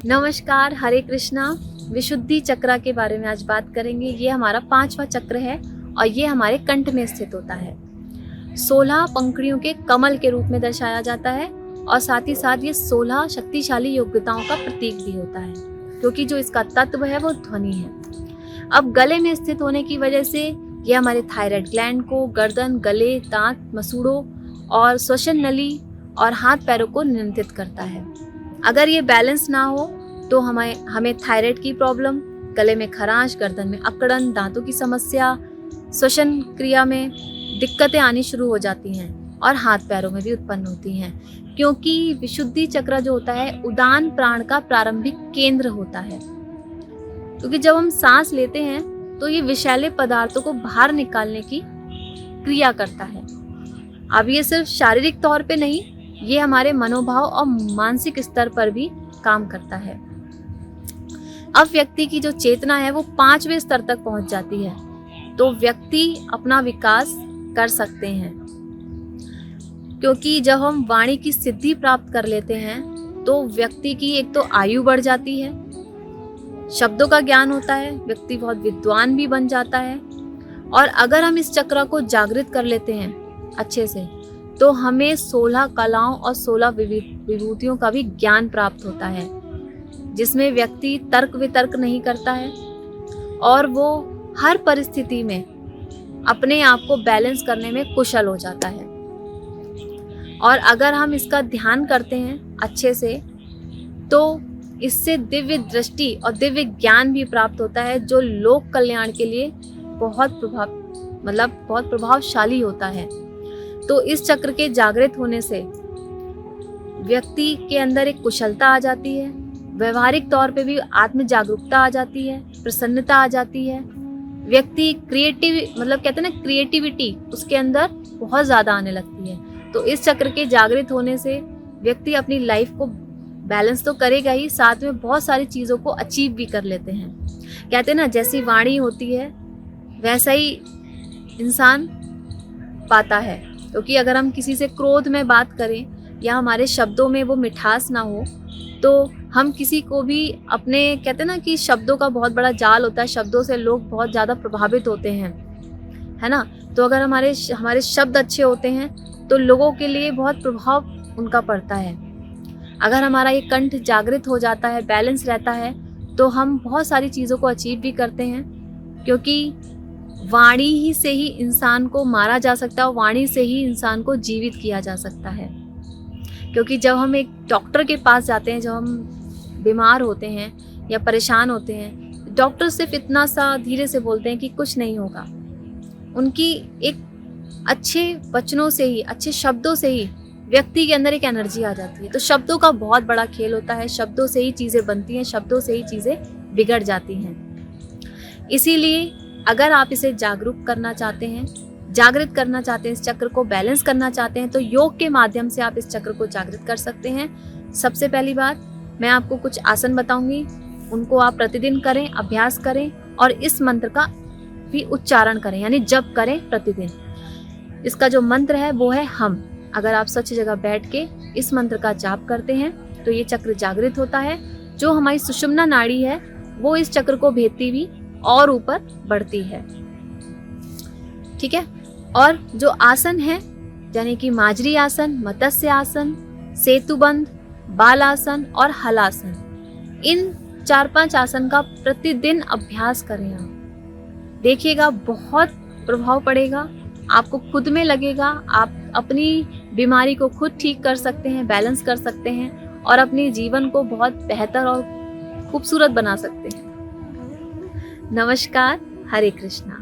नमस्कार, हरे कृष्णा। विशुद्धि चक्रा के बारे में आज बात करेंगे। ये हमारा 5वां चक्र है और ये हमारे कंठ में स्थित होता है। 16 पंखुड़ियों के कमल के रूप में दर्शाया जाता है और साथ ही साथ ये 16 शक्तिशाली योग्यताओं का प्रतीक भी होता है, क्योंकि जो इसका तत्व है वो ध्वनि है। अब गले में स्थित होने की वजह से ये हमारे थायराइड ग्लैंड को, गर्दन, गले, दांत, मसूड़ों और श्वसन नली और हाथ पैरों को नियंत्रित करता है। अगर ये बैलेंस ना हो तो हमें थायराइड की प्रॉब्लम, गले में खरांश, गर्दन में अकड़न, दांतों की समस्या, श्वसन क्रिया में दिक्कतें आनी शुरू हो जाती हैं और हाथ पैरों में भी उत्पन्न होती हैं, क्योंकि विशुद्धि चक्र जो होता है उदान प्राण का प्रारंभिक केंद्र होता है। क्योंकि जब हम सांस लेते हैं तो ये विषैले पदार्थों को बाहर निकालने की क्रिया करता है। अब ये सिर्फ शारीरिक तौर पे नहीं, ये हमारे मनोभाव और मानसिक स्तर पर भी काम करता है। अब व्यक्ति की जो चेतना है वो 5वें स्तर तक पहुंच जाती है, तो व्यक्ति अपना विकास कर सकते हैं। क्योंकि जब हम वाणी की सिद्धि प्राप्त कर लेते हैं तो व्यक्ति की एक तो आयु बढ़ जाती है, शब्दों का ज्ञान होता है, व्यक्ति बहुत विद्वान भी बन जाता है। और अगर हम इस चक्र को जागृत कर लेते हैं अच्छे से, तो हमें 16 कलाओं और 16 विभूतियों का भी ज्ञान प्राप्त होता है, जिसमें व्यक्ति तर्क वितर्क नहीं करता है और वो हर परिस्थिति में अपने आप को बैलेंस करने में कुशल हो जाता है। और अगर हम इसका ध्यान करते हैं अच्छे से तो इससे दिव्य दृष्टि और दिव्य ज्ञान भी प्राप्त होता है, जो लोक कल्याण के लिए बहुत प्रभावशाली होता है। तो इस चक्र के जागृत होने से व्यक्ति के अंदर एक कुशलता आ जाती है, व्यवहारिक तौर पे भी आत्म जागरूकता आ जाती है, प्रसन्नता आ जाती है। व्यक्ति क्रिएटिविटी उसके अंदर बहुत ज्यादा आने लगती है। तो इस चक्र के जागृत होने से व्यक्ति अपनी लाइफ को बैलेंस तो करेगा ही, साथ में बहुत सारी चीजों को अचीव भी कर लेते हैं। कहते हैं ना, जैसी वाणी होती है वैसा ही इंसान पाता है। क्योंकि अगर हम किसी से क्रोध में बात करें या हमारे शब्दों में वो मिठास ना हो, तो हम किसी को भी अपने, कहते हैं ना कि शब्दों का बहुत बड़ा जाल होता है, शब्दों से लोग बहुत ज़्यादा प्रभावित होते हैं, है ना। तो अगर हमारे शब्द अच्छे होते हैं तो लोगों के लिए बहुत प्रभाव उनका पड़ता है। अगर हमारा ये कंठ जागृत हो जाता है, बैलेंस रहता है, तो हम बहुत सारी चीज़ों को अचीव भी करते हैं। क्योंकि वाणी ही से ही इंसान को मारा जा सकता है और वाणी से ही इंसान को जीवित किया जा सकता है। क्योंकि जब हम एक डॉक्टर के पास जाते हैं, जब हम बीमार होते हैं या परेशान होते हैं, डॉक्टर सिर्फ इतना सा धीरे से बोलते हैं कि कुछ नहीं होगा। उनकी एक अच्छे वचनों से ही, अच्छे शब्दों से ही व्यक्ति के अंदर एक एनर्जी आ जाती है। तो शब्दों का बहुत बड़ा खेल होता है, शब्दों से ही चीज़ें बनती हैं, शब्दों से ही चीज़ें बिगड़ जाती हैं। इसीलिए अगर आप इसे जागरूक करना चाहते हैं, जागृत करना चाहते हैं, इस चक्र को बैलेंस करना चाहते हैं, तो योग के माध्यम से आप इस चक्र को जागृत कर सकते हैं। सबसे पहली बात, मैं आपको कुछ आसन बताऊंगी, उनको आप प्रतिदिन करें, अभ्यास करें और इस मंत्र का भी उच्चारण करें, यानी जप करें प्रतिदिन। इसका जो मंत्र है वो है हम। अगर आप स्वच्छ जगह बैठ के इस मंत्र का जाप करते हैं तो ये चक्र जागृत होता है। जो हमारी सुषुम्ना नाड़ी है वो इस चक्र को भेदती हुई और ऊपर बढ़ती है, ठीक है। और जो आसन है, यानी कि माजरी आसन, मत्स्य आसन, सेतुबंध, बालासन और हलासन, इन 4-5 आसन का प्रतिदिन अभ्यास करें। आप देखिएगा बहुत प्रभाव पड़ेगा, आपको खुद में लगेगा आप अपनी बीमारी को खुद ठीक कर सकते हैं, बैलेंस कर सकते हैं और अपने जीवन को बहुत बेहतर और खूबसूरत बना सकते हैं। नमस्कार, हरे कृष्णा।